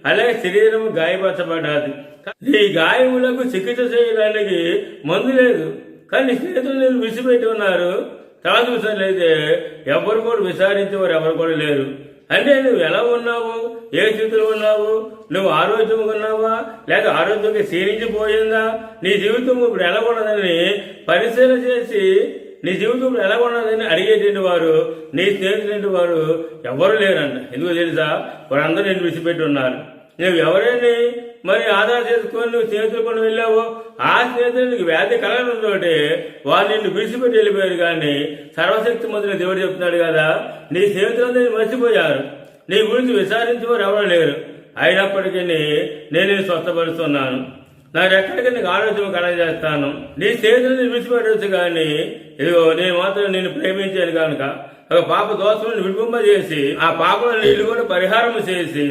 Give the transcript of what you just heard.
అలాగే శరీరం గాయపరచబడ్డది. ఈ గాయములకు చికిత్స చేయడానికి మందు లేదు. కానీ స్నేహితులు నేను విసిపెట్టి ఉన్నారు. తర్వాత విషయాలైతే ఎవరు కూడా విచారించేవారు ఎవరు కూడా లేరు. అంటే నువ్వు ఎలా ఉన్నావు, ఏ స్థితిలో ఉన్నావు, నువ్వు ఆరోగ్యంగా ఉన్నావా లేక ఆరోగ్యంగా క్షీణించిపోయిందా, నీ జీవితం ఇప్పుడు ఎలా ఉన్నదని పరిశీలన చేసి నీ జీవితం ఇప్పుడు ఎలా ఉన్నదని అడిగేటువంటి వారు నీ స్నేహితులు వారు ఎవరు లేరంట. ఎందుకు తెలుసా? వారందరూ నేను విడిచిపెట్టి ఉన్నారు. నువ్వు ఎవరైనా మరి ఆధార చేసుకొని నువ్వు స్నేహితులు కొన్ని వెళ్ళావో ఆ స్నేహితులు నీకు వ్యాధి కలగడంతో వాళ్ళు నిన్ను విడిచిపెట్టి వెళ్ళిపోయారు. కానీ సర్వశక్తి మంత్రులు దేవుడు చెప్తున్నాడు కదా, నీ స్నేహితులందరూ మర్చిపోయారు, నీ గురించి విచారించేవారు ఎవరు లేరు. అయినప్పటికీ నేను స్వస్థపరుస్తున్నాను. నాకు ఎక్కడికి నీకు ఆలోచన కలగజేస్తాను. నీ స్నేహితులను విడిచిపెట్టవచ్చు, కానీ ఇదిగో నేను మాత్రం నిన్ను ప్రేమించాను కనుక ఒక పాప దోషం విడిపింపజేసి ఆ పాపలను ఇల్లు కూడా పరిహారం చేసి